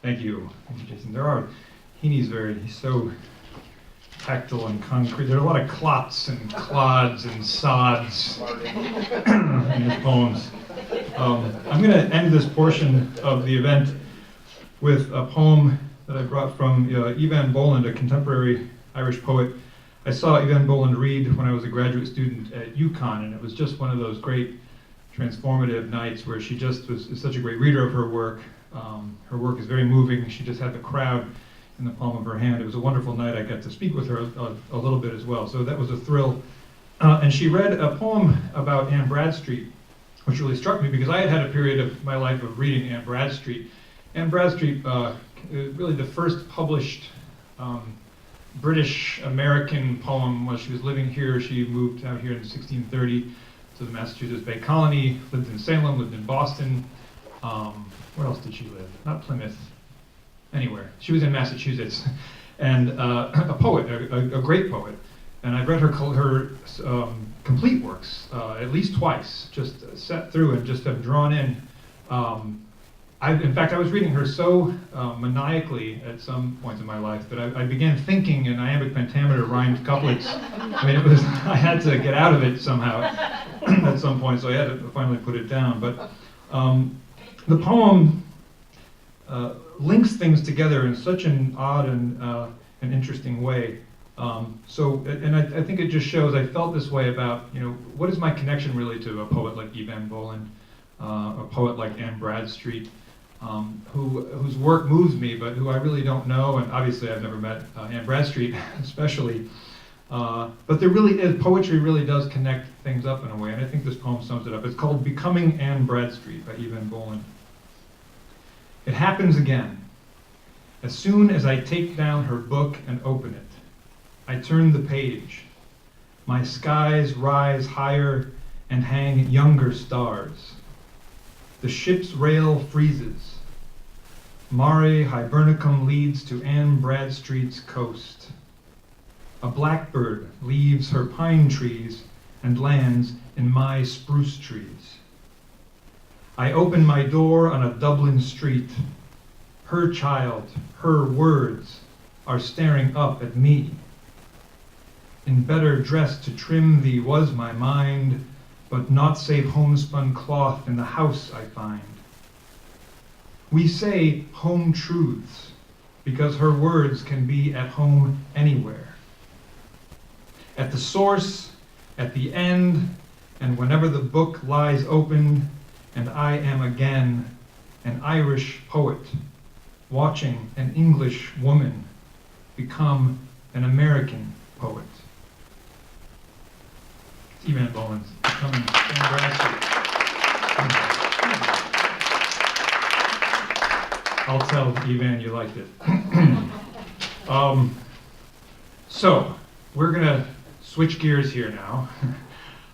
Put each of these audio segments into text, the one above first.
Thank you, Jason. He's so tactile and concrete. There are a lot of clots and clods and sods in his poems. I'm going to end this portion of the event with a poem that I brought from Egan Boland, a contemporary Irish poet. I saw Egan Boland read when I was a graduate student at UConn, and it was just one of those great transformative nights where she just is such a great reader of her work. Her work is very moving. She just had the crowd in the palm of her hand. It was a wonderful night. I got to speak with her a little bit as well, so that was a thrill. And she read a poem about Anne Bradstreet, which really struck me because I had had a period of my life of reading Anne Bradstreet. Anne Bradstreet, really the first published British-American poem while she was living here. She moved out here in 1630 to the Massachusetts Bay Colony, lived in Salem, lived in Boston. Where else did she live? Not Plymouth, anywhere. She was in Massachusetts. And a poet, a great poet. And I've read her complete works at least twice, just sat through and just have drawn in. In fact, I was reading her so maniacally at some points in my life that I began thinking in iambic pentameter rhymed couplets. I mean, I had to get out of it somehow at some point, so I had to finally put it down. But the poem links things together in such an odd and interesting way. I think it just shows I felt this way about, what is my connection really to a poet like Egan Boland, a poet like Anne Bradstreet, whose work moves me, but who I really don't know, and obviously I've never met Anne Bradstreet especially. But there really is, poetry really does connect things up in a way, and I think this poem sums it up. It's called Becoming Anne Bradstreet by Egan Boland. It happens again. As soon as I take down her book and open it, I turn the page. My skies rise higher and hang younger stars. The ship's rail freezes. Mare Hibernicum leads to Anne Bradstreet's coast. A blackbird leaves her pine trees and lands in my spruce trees. I open my door on a Dublin street. Her child, her words, are staring up at me. In better dress to trim thee was my mind, but naught save homespun cloth in the house I find. We say home truths, because her words can be at home anywhere. At the source, at the end, and whenever the book lies open, and I am again an Irish poet, watching an English woman become an American poet. Egan Boland, Becoming Anne Bradstreet. I'll tell Egan you liked it. So, we're going to switch gears here now.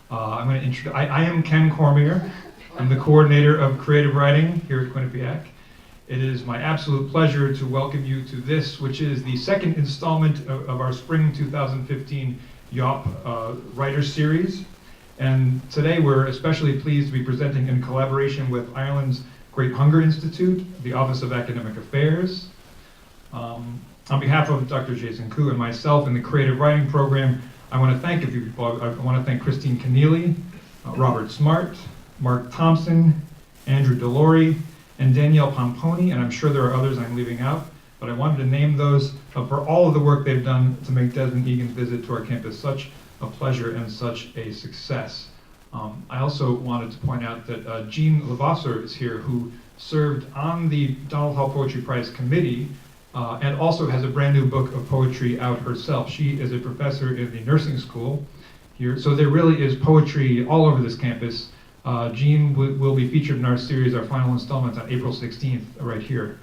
I'm going to introduce, I am Ken Cormier. I'm the coordinator of creative writing here at Quinnipiac. It is my absolute pleasure to welcome you to this, which is the second installment of our spring 2015 YAWP Writers Series. And today we're especially pleased to be presenting in collaboration with Ireland's Great Hunger Institute, the Office of Academic Affairs. On behalf of Dr. Jason Koo and myself in the creative writing program, I want to thank a few people. I want to thank Christine Keneally, Robert Smart, Mark Thompson, Andrew Delory, and Danielle Pomponi, and I'm sure there are others I'm leaving out, but I wanted to name those for all of the work they've done to make Desmond Egan's visit to our campus such a pleasure and such a success. I also wanted to point out that Jean Levasseur is here, who served on the Donald Hall Poetry Prize Committee and also has a brand new book of poetry out herself. She is a professor in the nursing school here, so there really is poetry all over this campus. Jean will be featured in our series, our final installment, on April 16th, right here.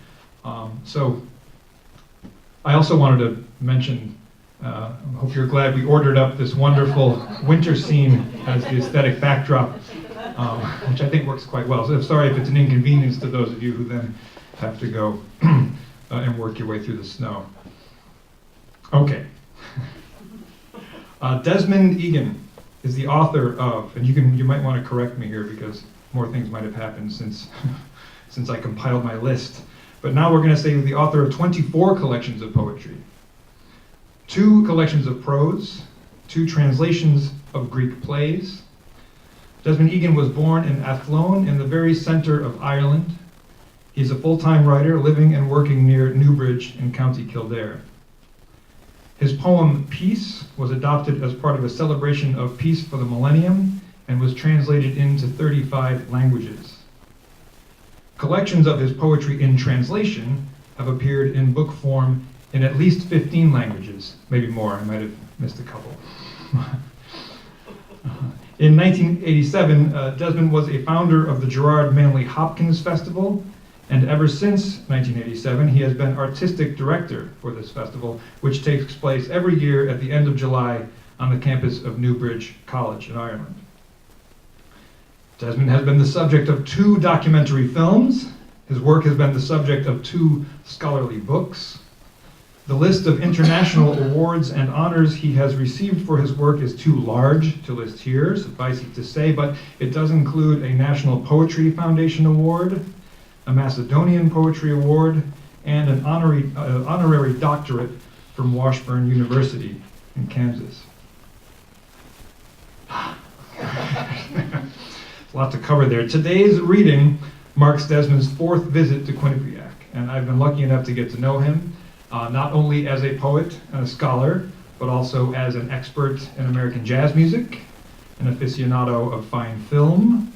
So I also wanted to mention, I hope you're glad we ordered up this wonderful winter scene as the aesthetic backdrop, which I think works quite well. So I'm sorry if it's an inconvenience to those of you who then have to go and work your way through the snow. Okay. Desmond Egan is the author of, and you might want to correct me here because more things might have happened since I compiled my list. But now we're going to say the author of 24 collections of poetry, 2 collections of prose, 2 translations of Greek plays. Desmond Egan was born in Athlone in the very center of Ireland. He's a full-time writer living and working near Newbridge in County Kildare. His poem Peace was adopted as part of a celebration of peace for the millennium and was translated into 35 languages. Collections of his poetry in translation have appeared in book form in at least 15 languages, maybe more, I might have missed a couple. In 1987, Desmond was a founder of the Gerard Manley Hopkins Festival, and ever since 1987, he has been artistic director for this festival, which takes place every year at the end of July on the campus of Newbridge College in Ireland. Desmond has been the subject of 2 documentary films. His work has been the subject of 2 scholarly books. The list of international awards and honors he has received for his work is too large to list here, suffice it to say, but it does include a National Poetry Foundation Award, a Macedonian Poetry Award, and an honorary doctorate from Washburn University in Kansas. A lot to cover there. Today's reading marks Desmond's 4th visit to Quinnipiac, and I've been lucky enough to get to know him, not only as a poet and a scholar, but also as an expert in American jazz music, an aficionado of fine film,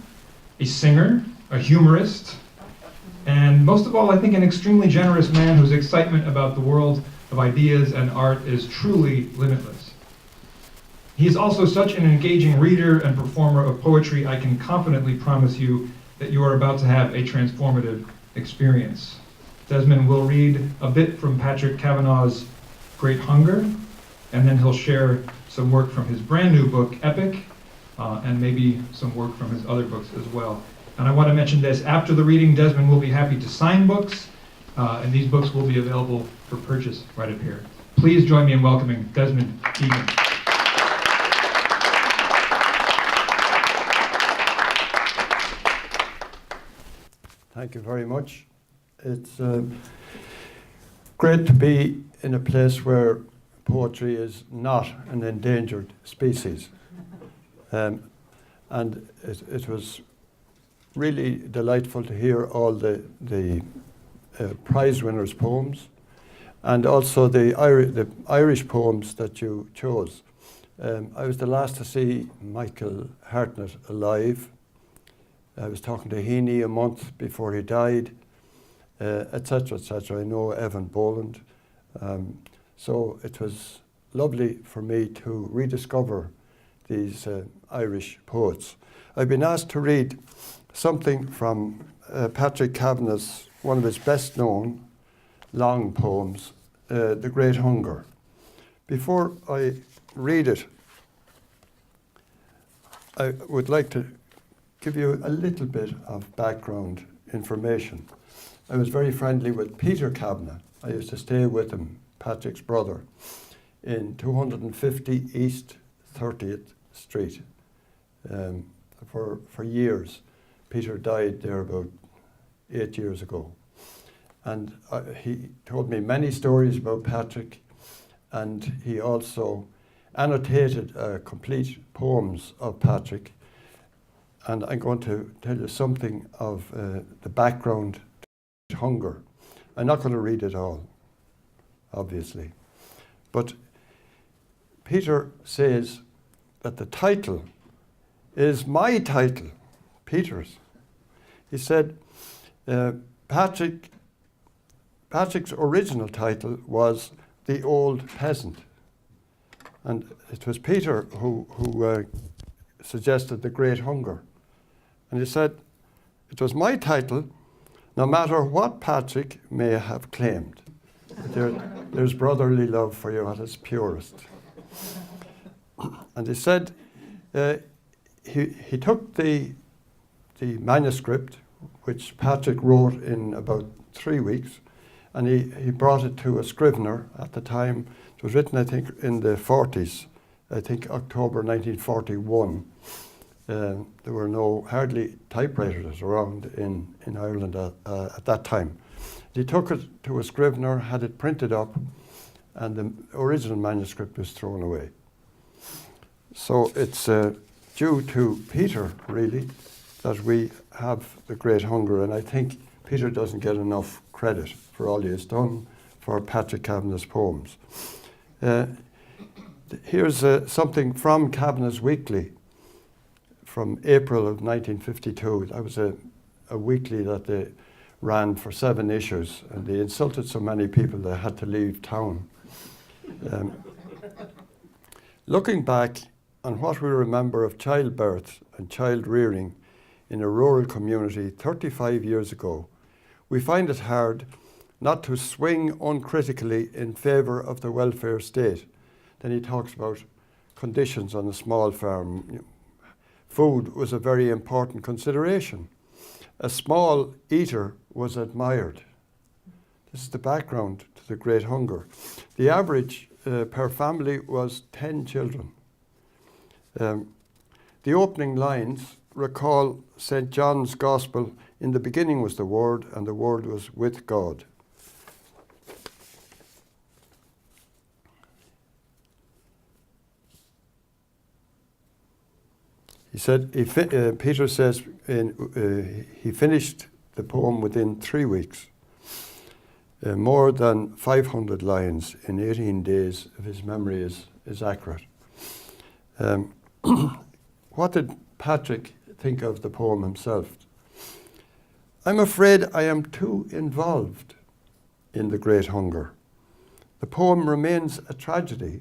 a singer, a humorist, and most of all, I think an extremely generous man whose excitement about the world of ideas and art is truly limitless. He is also such an engaging reader and performer of poetry, I can confidently promise you that you are about to have a transformative experience. Desmond will read a bit from Patrick Kavanagh's Great Hunger, and then he'll share some work from his brand new book, Epic, and maybe some work from his other books as well. And I want to mention this, after the reading, Desmond will be happy to sign books, and these books will be available for purchase right up here. Please join me in welcoming Desmond Egan. Thank you very much. It's great to be in a place where poetry is not an endangered species. And it was really delightful to hear all the prize winners' poems, and also the Irish poems that you chose. I was the last to see Michael Hartnett alive. I was talking to Heaney a month before he died, etc., etc. I know Evan Boland. So it was lovely for me to rediscover these Irish poets. I've been asked to read something from Patrick Kavanagh's, one of his best known long poems, The Great Hunger. Before I read it, I would like to give you a little bit of background information. I was very friendly with Peter Kavanagh. I used to stay with him, Patrick's brother, in 250 East 30th Street for years. Peter died there about 8 years ago. And he told me many stories about Patrick, and he also annotated complete poems of Patrick. And I'm going to tell you something of the background to Hunger. I'm not going to read it all, obviously. But Peter says that the title is my title, Peter's. He said Patrick's original title was The Old Peasant. And it was Peter who suggested The Great Hunger. And he said, it was my title, no matter what Patrick may have claimed. There's brotherly love for you at its purest. And he said he took the manuscript, which Patrick wrote in about 3 weeks, and he brought it to a scrivener at the time. It was written, I think, in the 40s, I think October 1941. There were hardly typewriters around in Ireland at that time. He took it to a scrivener, had it printed up, and the original manuscript was thrown away. So it's due to Peter, really, that we have the Great Hunger, and I think Peter doesn't get enough credit for all he has done for Patrick Kavanagh's poems. Here's something from Kavanagh's Weekly from April of 1952. That was a weekly that they ran for 7 issues, and they insulted so many people they had to leave town. Looking back on what we remember of childbirth and child rearing in a rural community 35 years ago, we find it hard not to swing uncritically in favour of the welfare state. Then he talks about conditions on a small farm. Food was a very important consideration. A small eater was admired. This is the background to the Great Hunger. The average per family was 10 children. The opening lines recall St. John's Gospel, in the beginning was the Word, and the Word was with God. He said, Peter says he finished the poem within 3 weeks. More than 500 lines in 18 days, if his memory is accurate. What did Patrick think of the poem himself? I'm afraid I am too involved in the Great Hunger. The poem remains a tragedy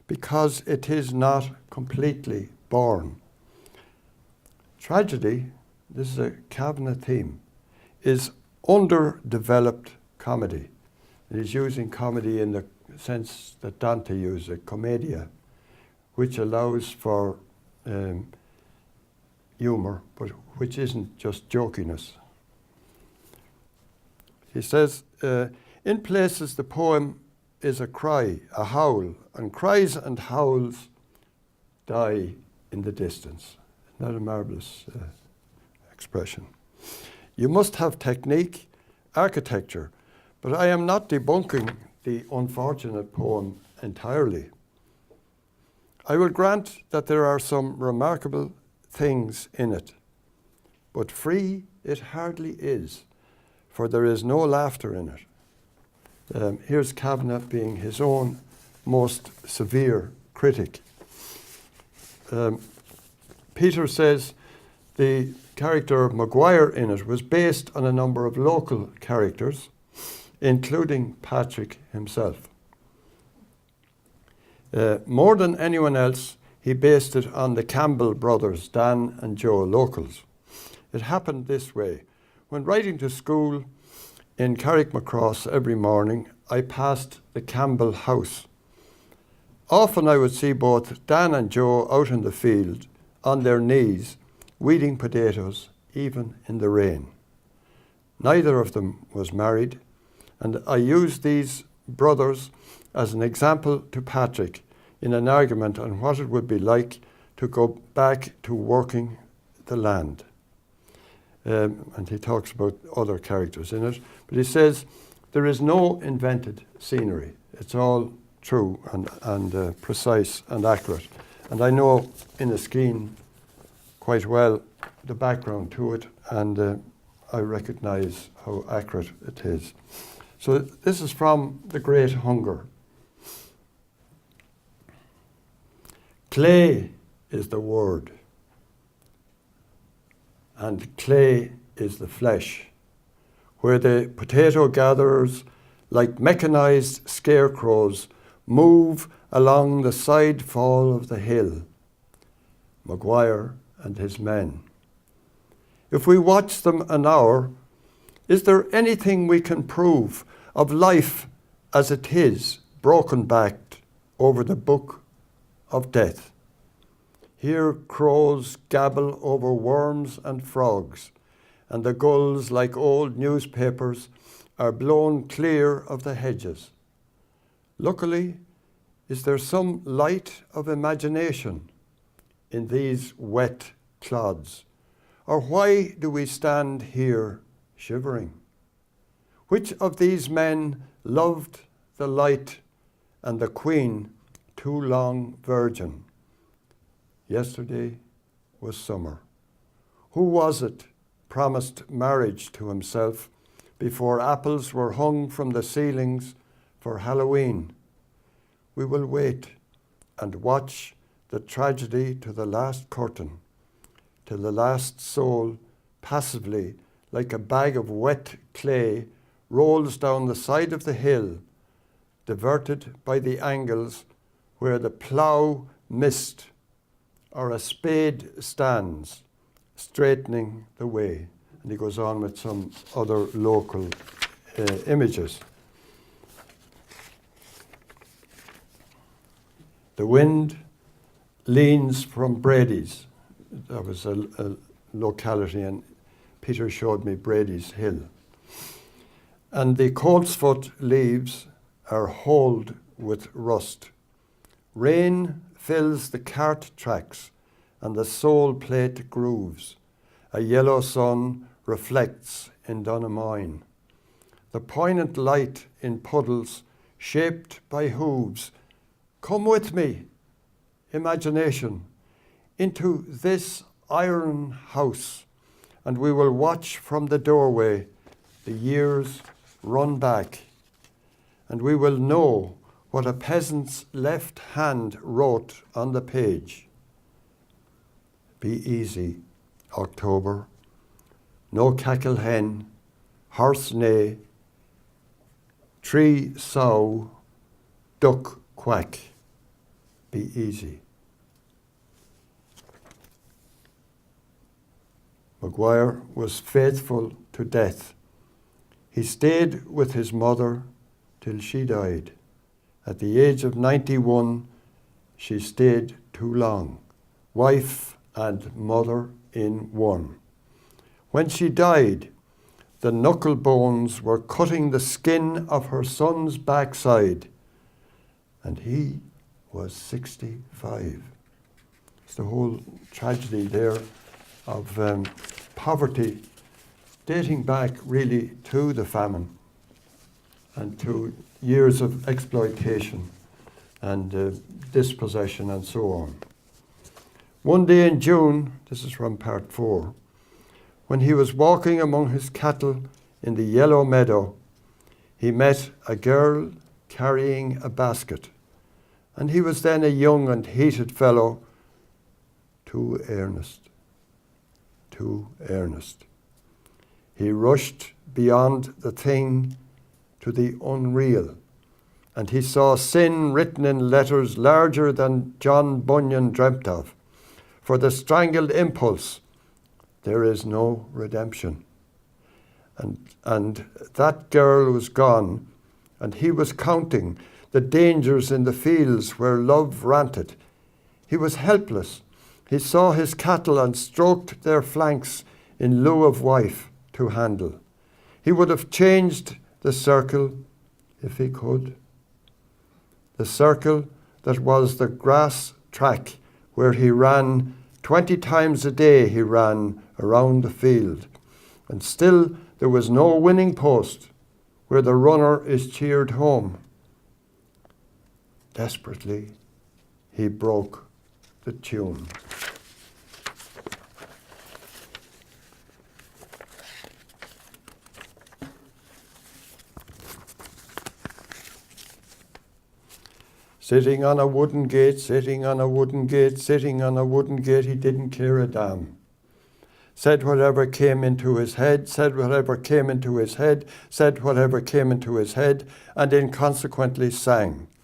because it is not completely born. Tragedy, this is a Kavanagh theme, is underdeveloped comedy. It is using comedy in the sense that Dante used it, commedia, which allows for humour, but which isn't just jokiness. He says, in places the poem is a cry, a howl, and cries and howls die in the distance. Isn't that a marvellous expression? You must have technique, architecture, but I am not debunking the unfortunate poem entirely. I will grant that there are some remarkable things in it, but free it hardly is, for there is no laughter in it. Here's Kavanagh being his own most severe critic. Peter says the character of Maguire in it was based on a number of local characters, including Patrick himself. More than anyone else, he based it on the Campbell brothers, Dan and Joe, locals. It happened this way. When riding to school in Carrickmacross every morning, I passed the Campbell house. Often I would see both Dan and Joe out in the field, on their knees, weeding potatoes, even in the rain. Neither of them was married, and I used these brothers as an example to Patrick in an argument on what it would be like to go back to working the land. And he talks about other characters in it, but he says there is no invented scenery. It's all true and precise and accurate. And I know Inniskeen quite well, the background to it, and I recognise how accurate it is. So this is from The Great Hunger. Clay is the word, and clay is the flesh, where the potato gatherers, like mechanized scarecrows, move along the side fall of the hill. Maguire and his men. If we watch them an hour, is there anything we can prove of life as it is, broken-backed over the book of death? Here crows gabble over worms and frogs, and the gulls, like old newspapers, are blown clear of the hedges. Luckily, is there some light of imagination in these wet clods? Or why do we stand here shivering? Which of these men loved the light and the queen too long virgin? Yesterday was summer. Who was it promised marriage to himself before apples were hung from the ceilings for Halloween? We will wait and watch the tragedy to the last curtain, till the last soul passively, like a bag of wet clay, rolls down the side of the hill, diverted by the angles where the plough missed or a spade stands, straightening the way. And he goes on with some other local images. The wind leans from Brady's. That was a locality, and Peter showed me Brady's Hill. And the coltsfoot leaves are holed with rust. Rain fills the cart tracks, and the sole plate grooves. A yellow sun reflects in Donamoyne. The poignant light in puddles shaped by hooves. Come with me, imagination, into this iron house, and we will watch from the doorway the years run back, and we will know what a peasant's left hand wrote on the page. Be easy, October. No cackle hen, horse neigh, tree sow, duck quack. Be easy. Maguire was faithful to death. He stayed with his mother till she died. At the age of 91, she stayed too long, wife and mother in one. When she died, the knuckle bones were cutting the skin of her son's backside, and he was 65. It's the whole tragedy there of poverty dating back really to the famine and to years of exploitation and dispossession and so on. One day in June, this is from part 4, when he was walking among his cattle in the yellow meadow, he met a girl carrying a basket, and he was then a young and heated fellow, too earnest. He rushed beyond the thing to the unreal, and he saw sin written in letters larger than John Bunyan dreamt of. For the strangled impulse, there is no redemption. And that girl was gone, and he was counting the dangers in the fields where love ranted. He was helpless. He saw his cattle and stroked their flanks in lieu of wife to handle. He would have changed the circle if he could. The circle that was the grass track where he ran 20 times a day. He ran around the field, and still there was no winning post where the runner is cheered home. Desperately, he broke the tune. Sitting on a wooden gate, sitting on a wooden gate, sitting on a wooden gate, he didn't care a damn. Said whatever came into his head, said whatever came into his head, said whatever came into his head, and inconsequently sang,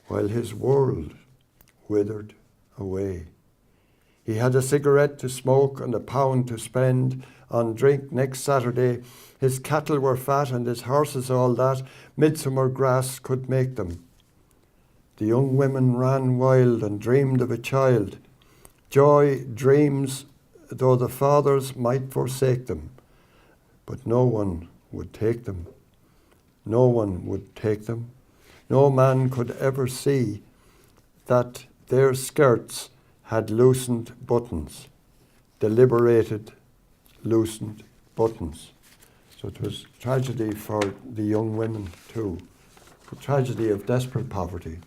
while his world withered away. He had a cigarette to smoke and a pound to spend on drink next Saturday. His cattle were fat and his horses all that. Midsummer grass could make them. The young women ran wild and dreamed of a child. Joy dreams, though the fathers might forsake them. But no one would take them. No one would take them. No man could ever see that their skirts had loosened buttons, deliberated loosened buttons. So it was tragedy for the young women too, the tragedy of desperate poverty.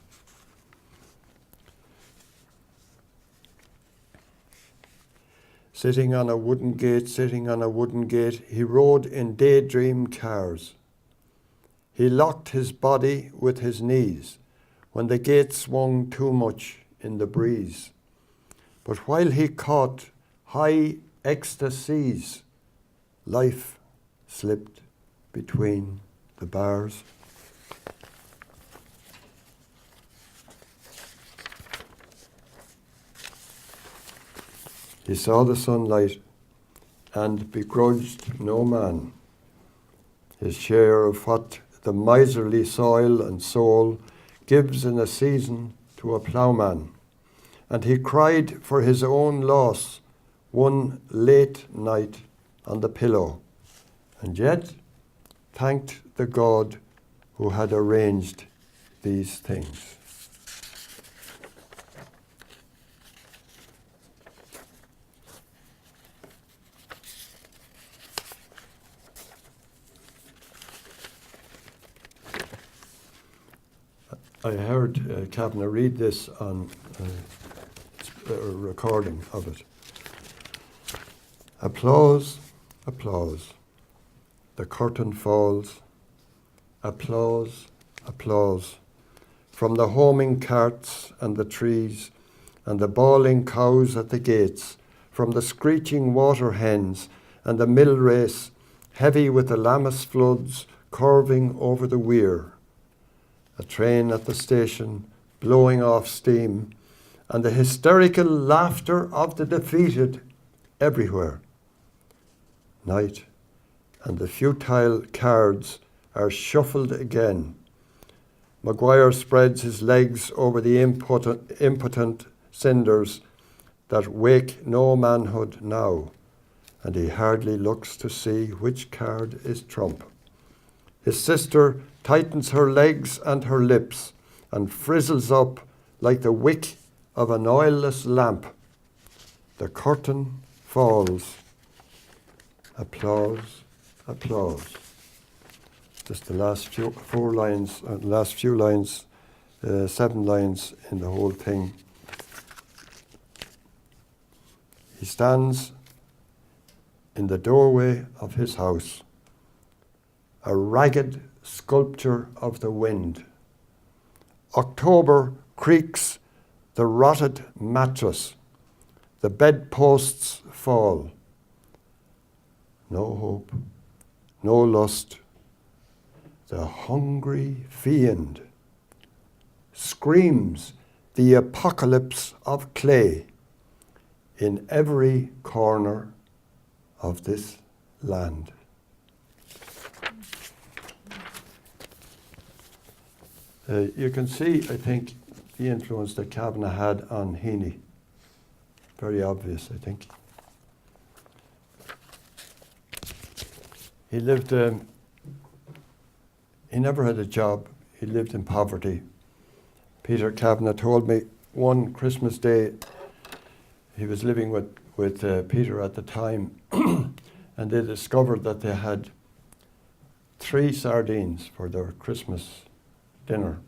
Sitting on a wooden gate, sitting on a wooden gate, he rode in daydream cars. He locked his body with his knees when the gate swung too much in the breeze. But while he caught high ecstasies, life slipped between the bars. He saw the sunlight and begrudged no man his share of what the miserly soil and soul gives in a season to a ploughman. And he cried for his own loss one late night on the pillow, and yet thanked the God who had arranged these things. I heard Kavanagh read this on a recording of it. Applause, applause. The curtain falls. Applause, applause. From the homing carts and the trees and the bawling cows at the gates, from the screeching water hens and the mill race, heavy with the Lammas floods curving over the weir. A train at the station blowing off steam, and the hysterical laughter of the defeated everywhere. Night, and the futile cards are shuffled again. Maguire spreads his legs over the impotent cinders that wake no manhood now, and he hardly looks to see which card is trump. His sister tightens her legs and her lips and frizzles up like the wick of an oilless lamp. The curtain falls. Applause, applause. Just the last few lines, 7 lines in the whole thing. He stands in the doorway of his house, a ragged sculpture of the wind. October creaks the rotted mattress. The bedposts fall. No hope, no lust. The hungry fiend screams the apocalypse of clay in every corner of this land. You can see, I think, the influence that Kavanagh had on Heaney. Very obvious, I think. He lived, he never had a job. He lived in poverty. Peter Kavanagh told me one Christmas day, he was living with Peter at the time, and they discovered that they had 3 sardines for their Christmas dinner.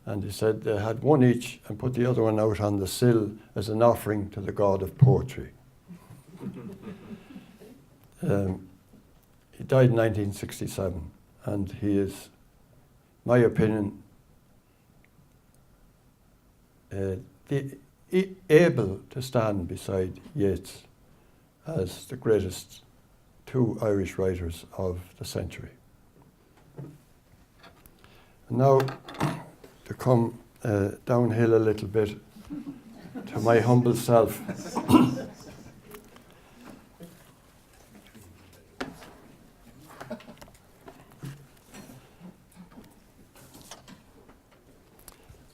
And he said they had one each and put the other one out on the sill as an offering to the god of poetry. He died in 1967, and he is, my opinion, able to stand beside Yeats as the greatest 2 Irish writers of the century. Now, to come downhill a little bit to my humble self.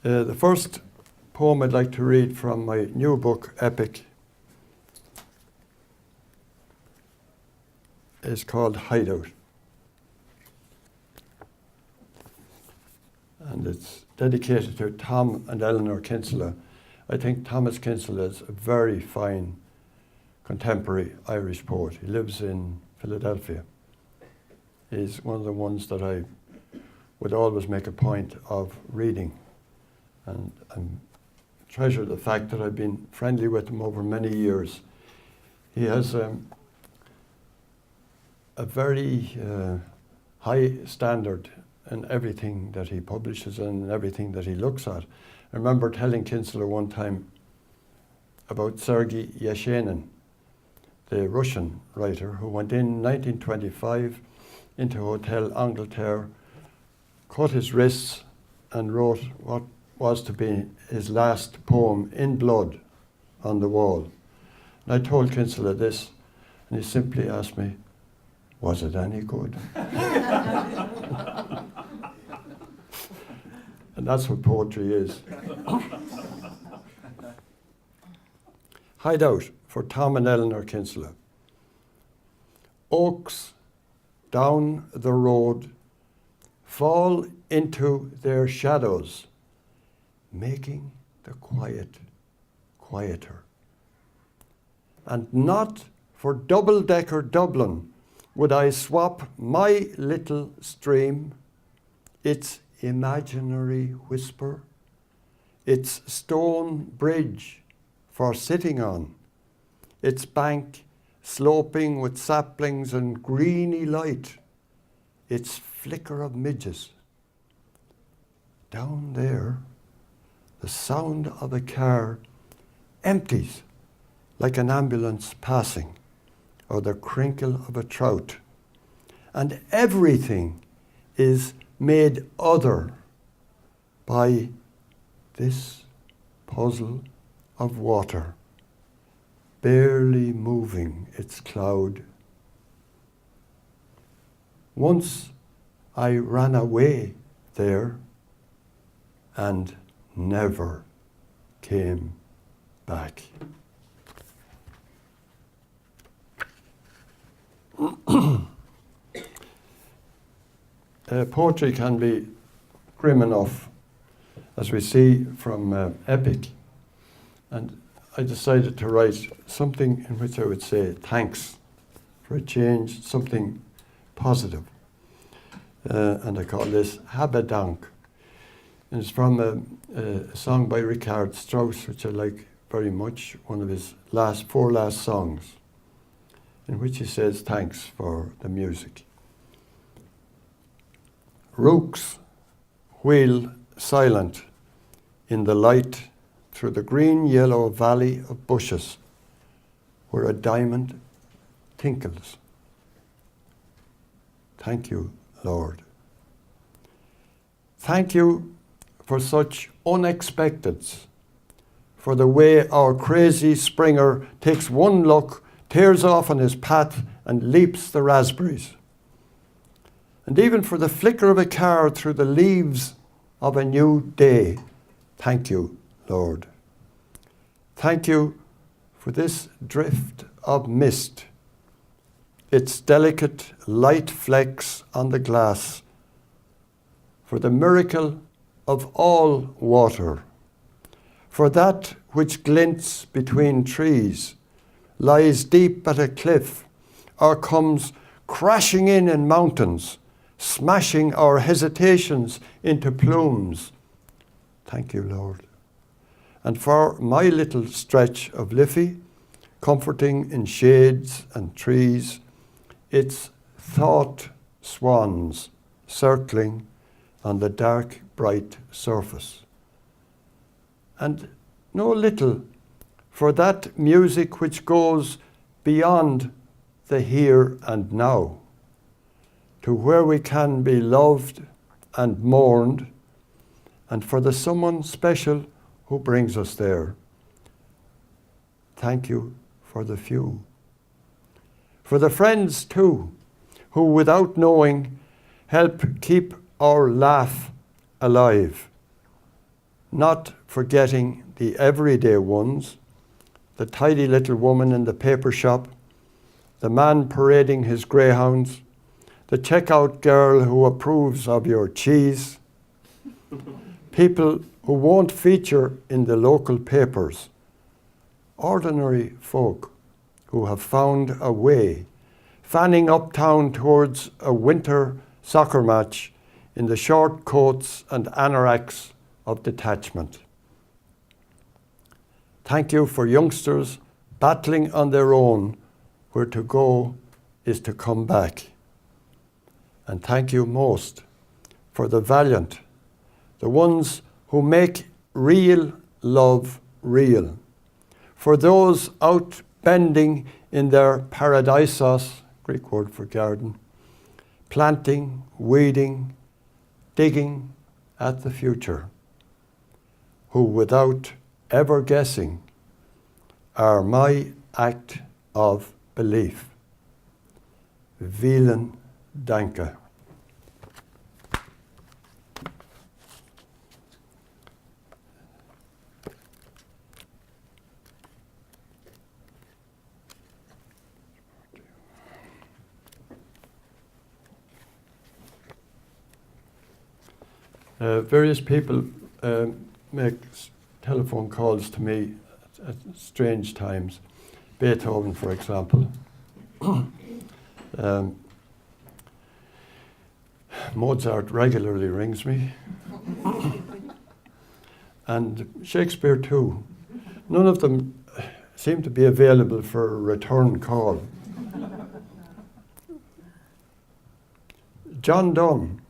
The first poem I'd like to read from my new book, Epic, is called Hideout. And it's dedicated to Tom and Eleanor Kinsella. I think Thomas Kinsella is a very fine contemporary Irish poet. He lives in Philadelphia. is one of the ones that I would always make a point of reading. And treasure the fact that I've been friendly with him over many years. He has a very high standard in everything that he publishes and everything that he looks at. I remember telling Kinsella one time about Sergei Yashenin, the Russian writer who went in 1925 into Hotel Angleterre, cut his wrists and wrote what was to be his last poem in blood on the wall. And I told Kinsella this, and he simply asked me, was it any good? And that's what poetry is. Hideout for Tom and Eleanor Kinsella. Oaks down the road fall into their shadows, making the quiet quieter. And not for double-decker Dublin would I swap my little stream, its imaginary whisper, its stone bridge for sitting on, its bank sloping with saplings and greeny light, its flicker of midges. Down there, the sound of a car empties like an ambulance passing, or the crinkle of a trout. And everything is made other by this puzzle of water, barely moving its cloud. Once I ran away there and never came back. Poetry can be grim enough, as we see from Epic. And I decided to write something in which I would say thanks for a change, something positive. And I call this Habedank. And it's from a song by Richard Strauss, which I like very much, one of his four last songs, in which he says thanks for the music. Rooks wheel silent in the light through the green-yellow valley of bushes where a diamond tinkles. Thank you, Lord. Thank you for such unexpecteds, for the way our crazy Springer takes one look, tears off on his path and leaps the raspberries. And even for the flicker of a car through the leaves of a new day. Thank you, Lord. Thank you for this drift of mist, its delicate light flecks on the glass, for the miracle of all water, for that which glints between trees, lies deep at a cliff, or comes crashing in mountains, smashing our hesitations into plumes. Thank you, Lord. And for my little stretch of Liffey, comforting in shades and trees, its thought swans circling on the dark, bright surface. And no little for that music which goes beyond the here and now, to where we can be loved and mourned, and for the someone special who brings us there. Thank you for the few. For the friends too, who without knowing help keep our laugh alive, not forgetting the everyday ones, the tidy little woman in the paper shop, the man parading his greyhounds, the checkout girl who approves of your cheese, people who won't feature in the local papers, ordinary folk who have found a way, fanning uptown towards a winter soccer match in the short coats and anoraks of detachment. Thank you for youngsters battling on their own where to go is to come back. And thank you most for the valiant, the ones who make real love real, for those out bending in their paradisos, Greek word for garden, planting, weeding, digging at the future, who without ever guessing are my act of belief. Vielen Danke. Various people make telephone calls to me at strange times. Beethoven, for example. Mozart regularly rings me. And Shakespeare too. None of them seem to be available for a return call. John Donne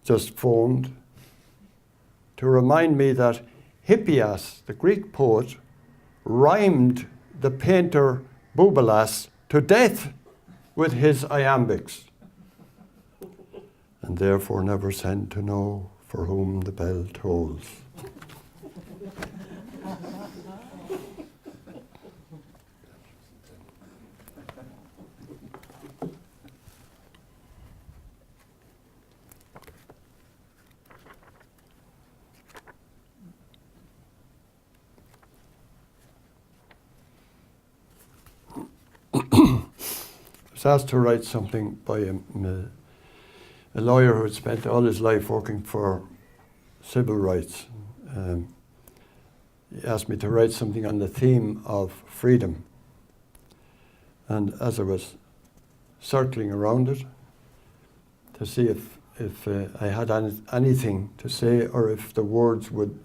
just phoned to remind me that Hippias, the Greek poet, rhymed the painter Bubalas to death with his iambics, and therefore never sent to know for whom the bell tolls. I was asked to write something by a lawyer who had spent all his life working for civil rights. He asked me to write something on the theme of freedom. And as I was circling around it to see if I had anything to say or if the words would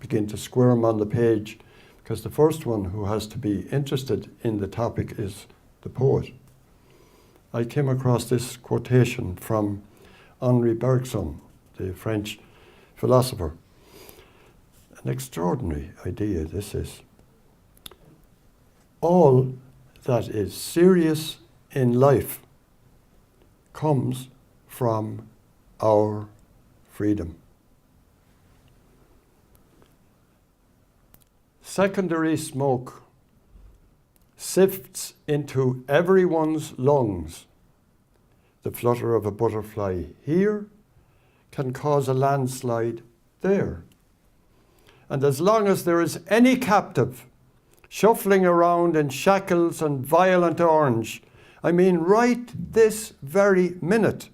begin to squirm on the page, because the first one who has to be interested in the topic is the poet. I came across this quotation from Henri Bergson, the French philosopher. An extraordinary idea this is. All that is serious in life comes from our freedom. Secondary smoke sifts into everyone's lungs. The flutter of a butterfly here can cause a landslide there. And as long as there is any captive shuffling around in shackles and violent orange, I mean right this very minute,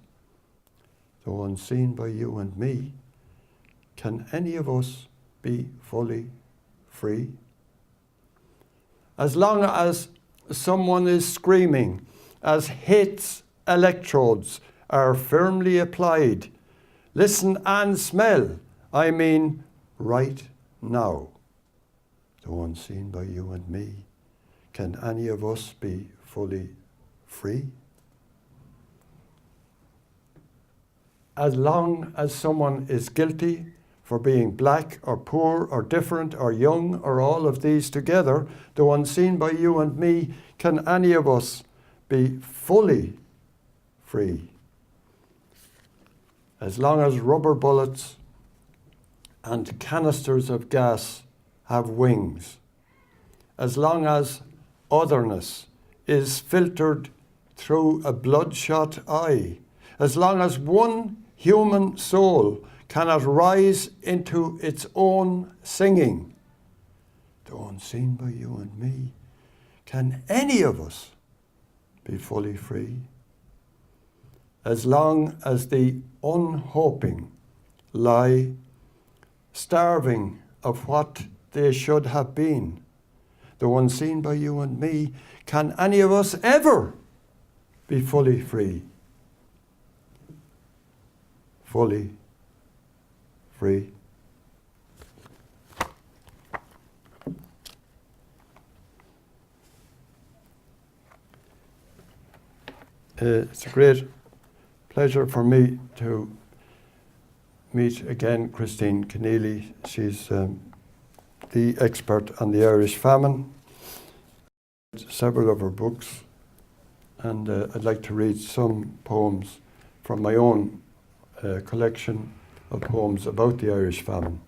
though unseen by you and me, can any of us be fully free? As long as someone is screaming, as hate's electrodes are firmly applied, listen and smell, I mean right now, though unseen by you and me, can any of us be fully free? As long as someone is guilty for being black or poor or different or young or all of these together, though unseen by you and me, can any of us be fully free? As long as rubber bullets and canisters of gas have wings, as long as otherness is filtered through a bloodshot eye, as long as one human soul cannot rise into its own singing, though unseen by you and me, can any of us be fully free? As long as the unhoping lie starving of what they should have been, though unseen by you and me, can any of us ever be fully free. Fully free. It's a great pleasure for me to meet again Christine Keneally. She's the expert on the Irish famine. Several of her books, and I'd like to read some poems from my own collection of poems about the Irish famine.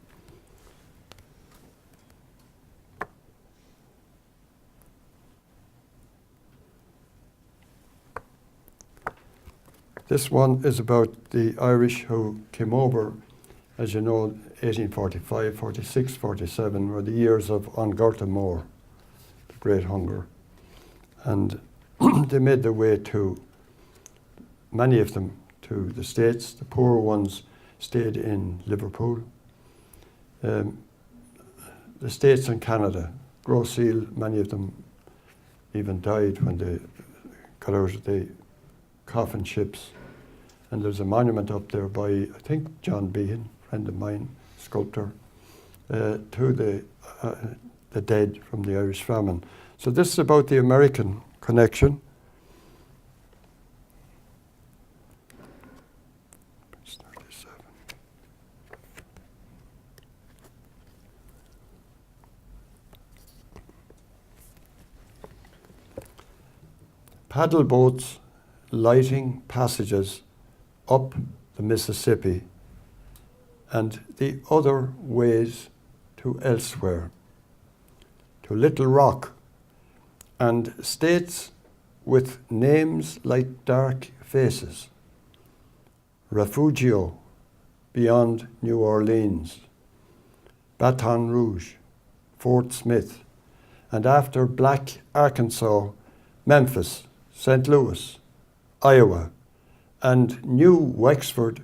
This one is about the Irish who came over, as you know, 1845, 46, 47 were the years of An Gorta Mór, the Great Hunger. And they made their way to, many of them, to the States. The poorer ones stayed in Liverpool. The States and Canada, Gros Seal, many of them even died when they got out of the coffin ships. And there's a monument up there by, I think, John Behan, friend of mine, sculptor, to the dead from the Irish famine. So this is about the American connection. Page 37. Paddle boats lighting passages up the Mississippi and the other ways to elsewhere, to Little Rock, and states with names like dark faces. Refugio beyond New Orleans, Baton Rouge, Fort Smith, and after Black Arkansas, Memphis, St. Louis, Iowa, and New Wexford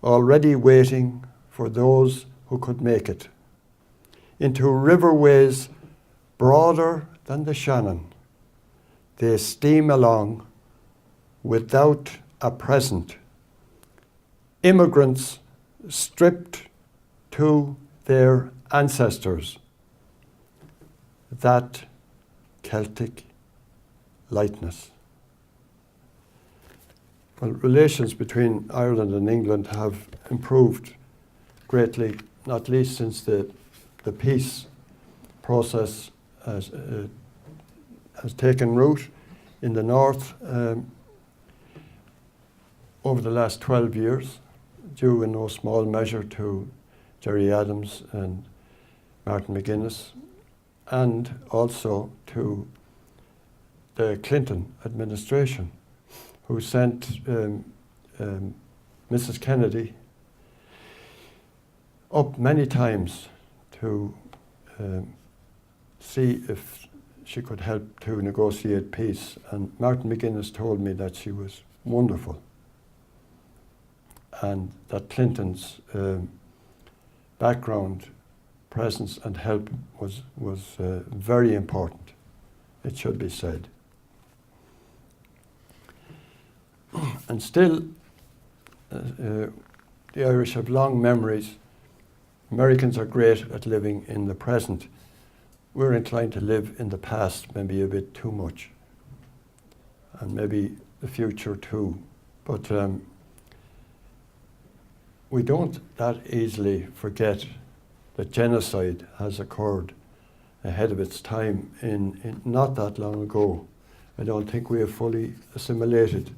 already waiting for those who could make it. Into riverways broader than the Shannon, they steam along without a present. Immigrants stripped to their ancestors. That Celtic lightness. Well, relations between Ireland and England have improved greatly, not least since the peace process has taken root in the north over the last 12 years, due in no small measure to Gerry Adams and Martin McGuinness, and also to the Clinton administration, who sent Mrs. Kennedy up many times to see if she could help to negotiate peace. And Martin McGuinness told me that she was wonderful, and that Clinton's background, presence and help was very important, it should be said. And still, the Irish have long memories. Americans are great at living in the present. We're inclined to live in the past maybe a bit too much, and maybe the future too. But we don't that easily forget that genocide has occurred ahead of its time in not that long ago. I don't think we have fully assimilated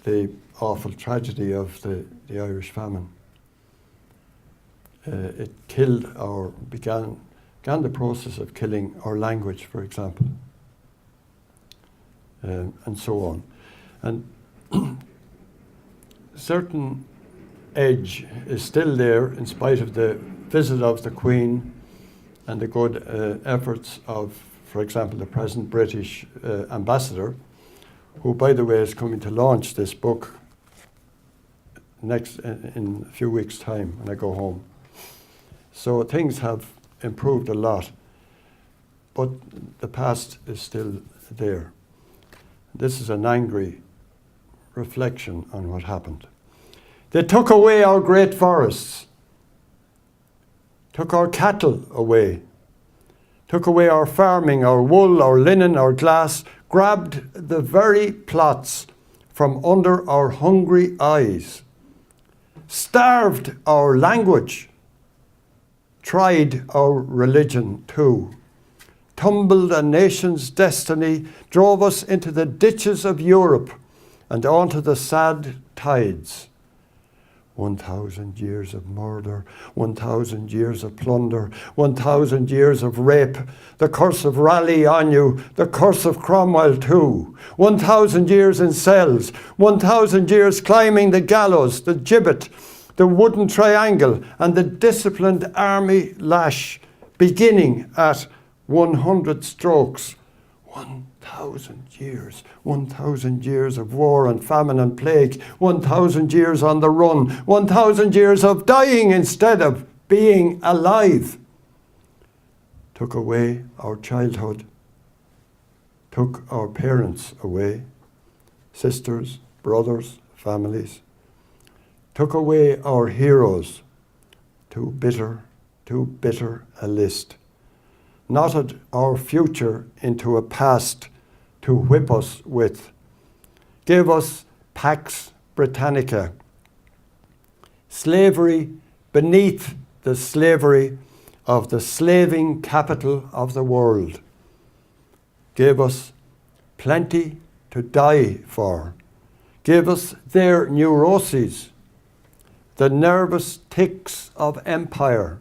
the awful tragedy of the Irish famine. It killed began the process of killing our language, for example, and so on. And certain edge is still there in spite of the visit of the Queen and the good efforts of, for example, the present British ambassador, who, by the way, is coming to launch this book in a few weeks' time when I go home. So things have improved a lot, but the past is still there. This is an angry reflection on what happened. They took away our great forests, took our cattle away, took away our farming, our wool, our linen, our glass, grabbed the very plots from under our hungry eyes, starved our language, tried our religion too, tumbled a nation's destiny, drove us into the ditches of Europe and onto the sad tides. 1,000 years of murder, 1,000 years of plunder, 1,000 years of rape, the curse of Raleigh on you, the curse of Cromwell too. 1,000 years in cells, 1,000 years climbing the gallows, the gibbet, the wooden triangle, and the disciplined army lash, beginning at 100 strokes. 1,000 years of war and famine and plague, 1,000 years on the run, 1,000 years of dying instead of being alive. Took away our childhood, took our parents away, sisters, brothers, families, took away our heroes, too bitter a list, knotted our future into a past to whip us with, gave us Pax Britannica, slavery beneath the slavery of the slaving capital of the world, gave us plenty to die for, gave us their neuroses, the nervous tics of empire,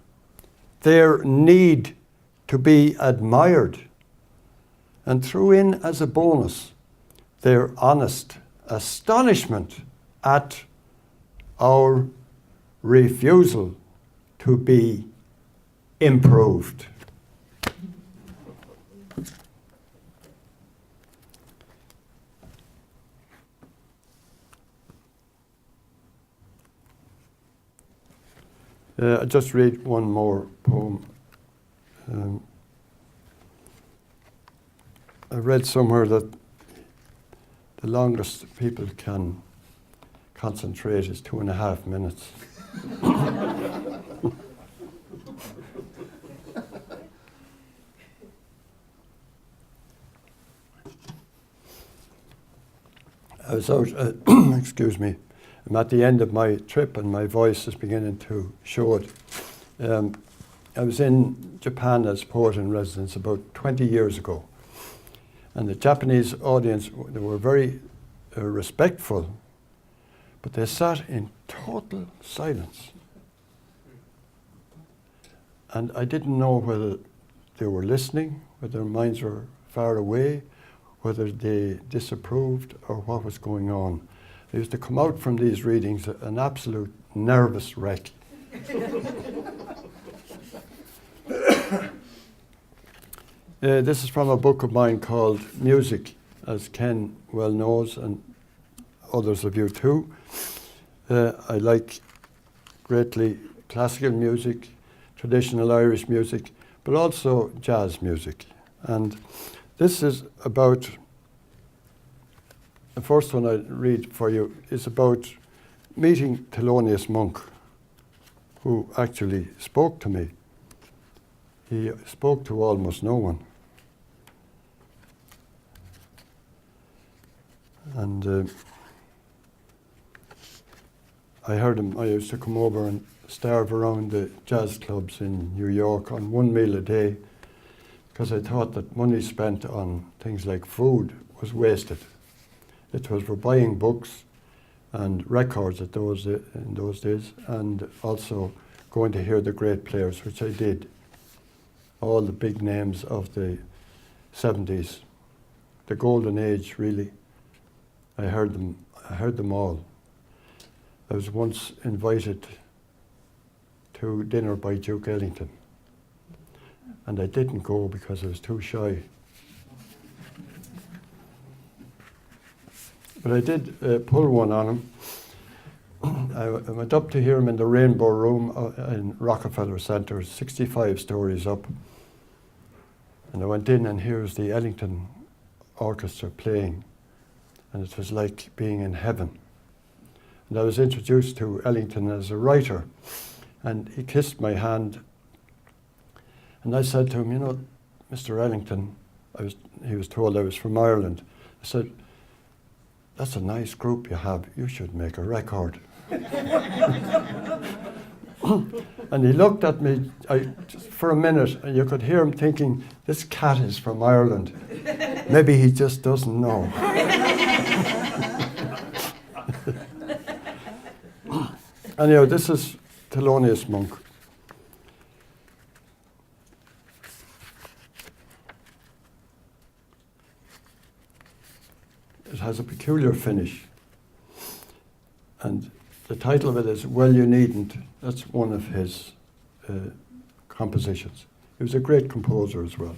their need to be admired, and threw in as a bonus their honest astonishment at our refusal to be improved. I'll just read one more poem. I read somewhere that the longest people can concentrate is 2.5 minutes. I was out, excuse me, I'm at the end of my trip and my voice is beginning to show it. I was in Japan as poet in residence about 20 years ago. And the Japanese audience, they were very respectful, but they sat in total silence. And I didn't know whether they were listening, whether their minds were far away, whether they disapproved or what was going on. I used to come out from these readings an absolute nervous wreck. This is from a book of mine called Music, as Ken well knows, and others of you too. I like greatly classical music, traditional Irish music, but also jazz music. And this is about, the first one I read for you is about meeting Thelonious Monk, who actually spoke to me. He spoke to almost no one. And I heard him, I used to come over and starve around the jazz clubs in New York on one meal a day because I thought that money spent on things like food was wasted. It was for buying books and records in those days, and also going to hear the great players, which I did. All the big names of the 70s, the golden age, really. I heard them all. I was once invited to dinner by Duke Ellington, and I didn't go because I was too shy. But I did pull one on him. I went up to hear him in the Rainbow Room in Rockefeller Center, 65 stories up. And I went in, and here's the Ellington Orchestra playing. and it was like being in heaven. And I was introduced to Ellington as a writer, and he kissed my hand, and I said to him, you know, Mr. Ellington, he was told I was from Ireland. I said, that's a nice group you have, you should make a record. And he looked at me just for a minute, and you could hear him thinking, this cat is from Ireland. Maybe he just doesn't know. Anyhow, this is Thelonious Monk. It has a peculiar finish. And the title of it is Well You Needn't. That's one of his compositions. He was a great composer as well.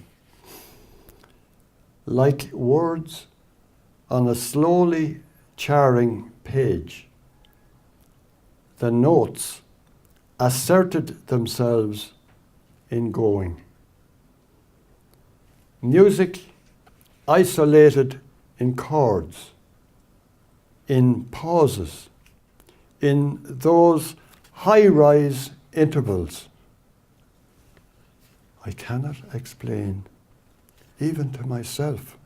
Like words on a slowly charring page, the notes asserted themselves in going. Music isolated in chords, in pauses, in those high-rise intervals. I cannot explain, even to myself,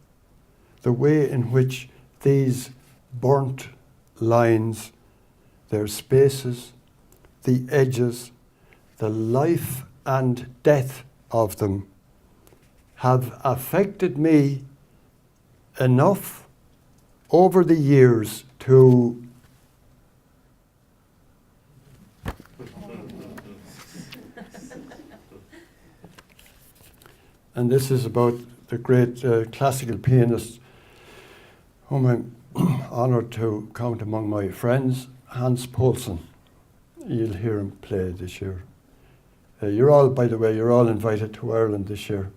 the way in which these burnt lines, their spaces, the edges, the life and death of them have affected me enough over the years to and this is about the great classical pianist whom I'm honoured to count among my friends, Hans Poulsen. You'll hear him play this year. You're all, by the way, you're all invited to Ireland this year.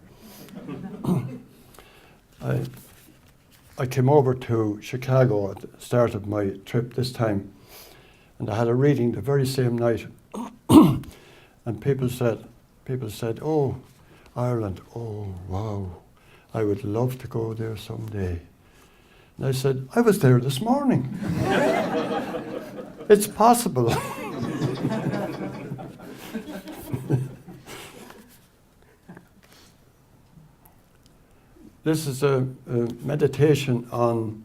I came over to Chicago at the start of my trip this time, and I had a reading the very same night. And people said, oh, Ireland, oh, wow, I would love to go there someday. And I said, I was there this morning. It's possible. This is a meditation on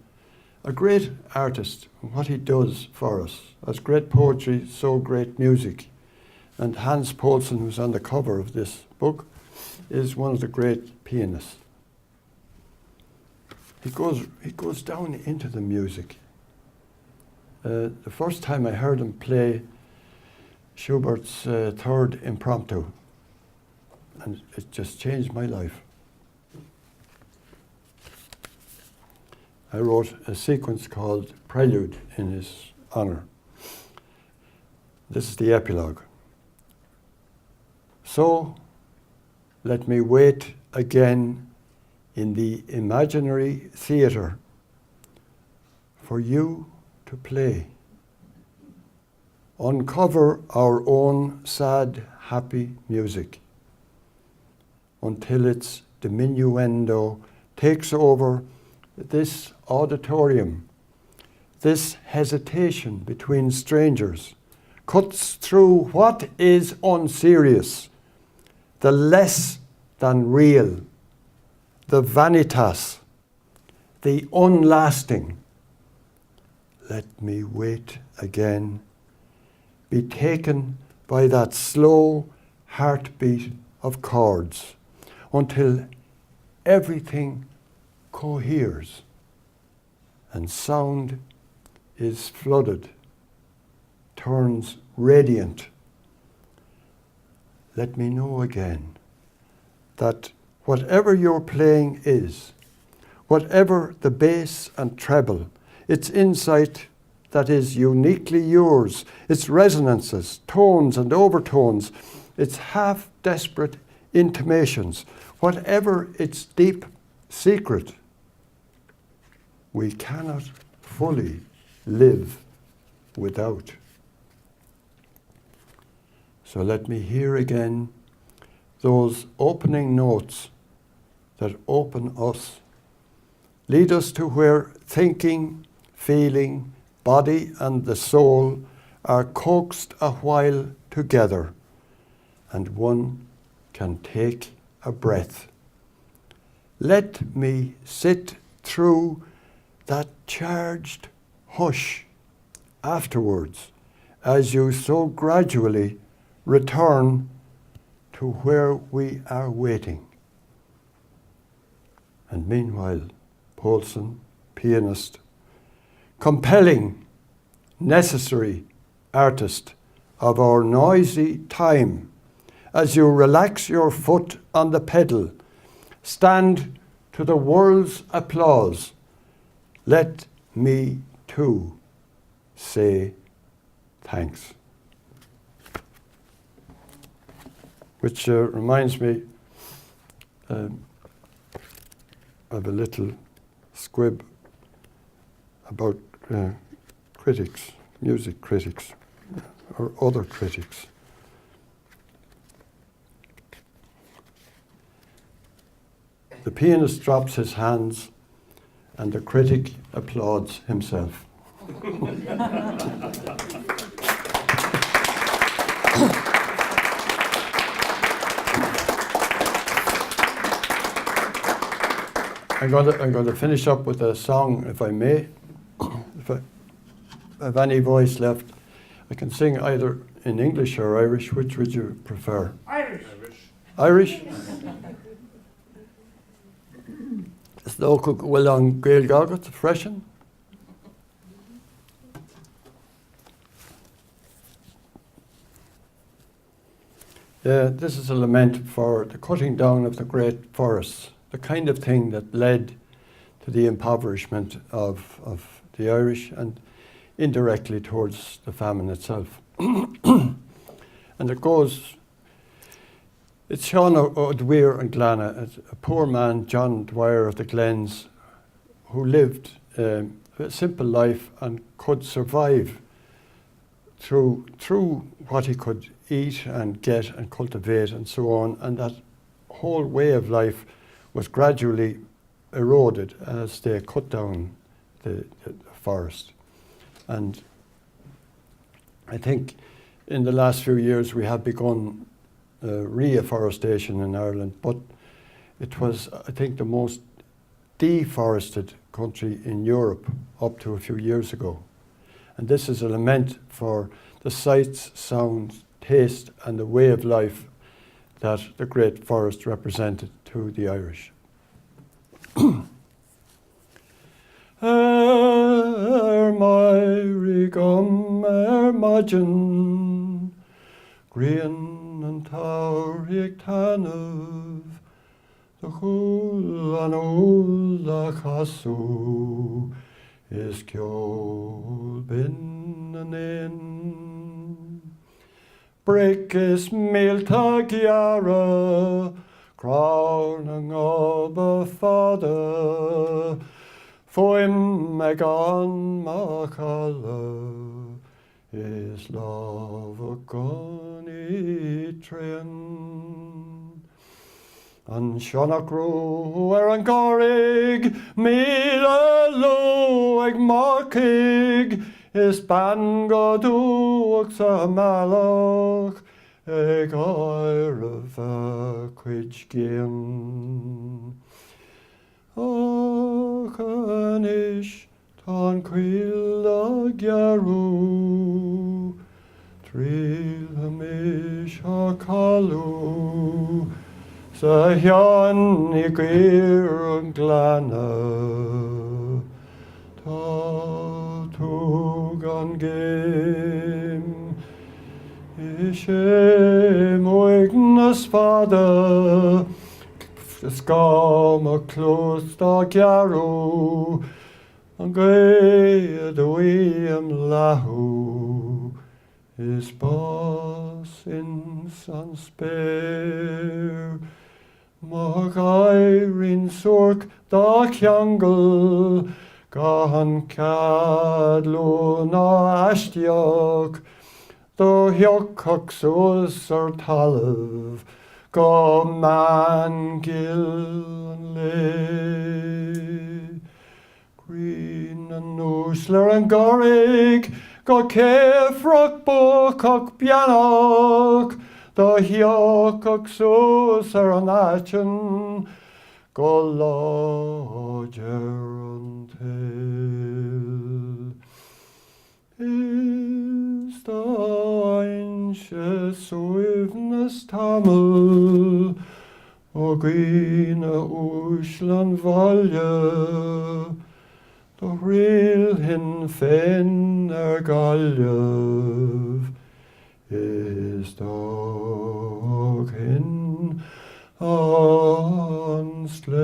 a great artist, what he does for us. As great poetry, so great music. And Hans Poulsen, who's on the cover of this book, is one of the great pianists. He goes down into the music. The first time I heard him play Schubert's Third Impromptu, and it just changed my life. I wrote a sequence called Prelude in his honor. This is the epilogue. So, let me wait again in the imaginary theatre for you to play. Uncover our own sad, happy music until its diminuendo takes over this auditorium, this hesitation between strangers, cuts through what is unserious, the less than real, the vanitas, the unlasting. Let me wait again, be taken by that slow heartbeat of chords until everything coheres and sound is flooded, turns radiant. Let me know again that whatever your playing is, whatever the bass and treble, its insight that is uniquely yours, its resonances, tones and overtones, its half-desperate intimations, whatever its deep secret, we cannot fully live without. So let me hear again those opening notes that open us Lead us to where thinking, feeling, body and the soul are coaxed a while together, and one can take a breath. Let me sit through that charged hush afterwards, as you so gradually return to where we are waiting. And meanwhile, Paulson, pianist, compelling, necessary artist of our noisy time, as you relax your foot on the pedal, stand to the world's applause. Let me too say thanks. Which reminds me of a little squib about critics, music critics, or other critics. The pianist drops his hands and the critic applauds himself. I'm going to finish up with a song, if I may. If I have any voice left, I can sing either in English or Irish. Which would you prefer? Irish. Irish? Is the local will on Gael Gagat freshen? This is a lament for the cutting down of the great forests, the kind of thing that led to the impoverishment of the Irish and indirectly towards the famine itself. And it goes, it's Sean O'Dwyer and Glana, a poor man, John Dwyer of the Glens, who lived a simple life and could survive through what he could eat and get and cultivate and so on, and that whole way of life was gradually eroded as they cut down the forest. And I think in the last few years we have begun reforestation in Ireland, but it was, I think, the most deforested country in Europe up to a few years ago. And this is a lament for the sights, sounds, taste and the way of life that the great forest represented to the Irish. Rigum Majin, Grian and Taurig Tanuv, the Hul and Ula Kasu, is Kjol bin and in. Breakis Milta Giara, crowning of a father, Foim Megan Makala, is love a goni trin. And Shonakru er an gorig, Mila loeg markig, is bango duach sa malach, eg oir of a quid gin. Anish tan quilla gyaru, tril hamish hakalu, sa hyan igir an glana, ta tugan gim, ishe moignas fada, Skam a close da gyaru, and gay the weam lahu, is boss in san spare. Magairin sork da kyangle, gahan cadlo na ashtiok, do hyokok sos or talav, go man gil le. Green and Noosler and Gorig, go Kefrock Bokok Bianok, the Hiokok Sus Aranachin, go Lodger until is the Einches Uivnes Tamil, O Grina Ushlan Valje, the real hin fen galjev is dog hin on sleep.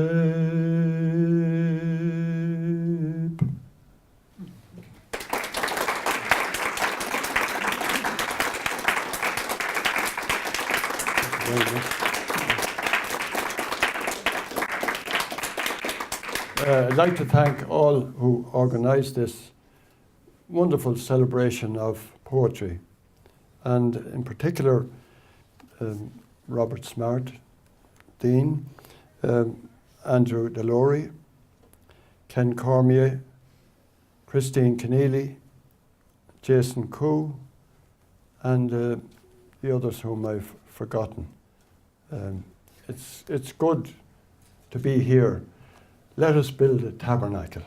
I'd like to thank all who organised this wonderful celebration of poetry, and in particular Robert Smart, Dean, Andrew Delory, Ken Cormier, Christine Keneally, Jason Koo, and the others whom I've forgotten. It's good to be here. Let us build a tabernacle.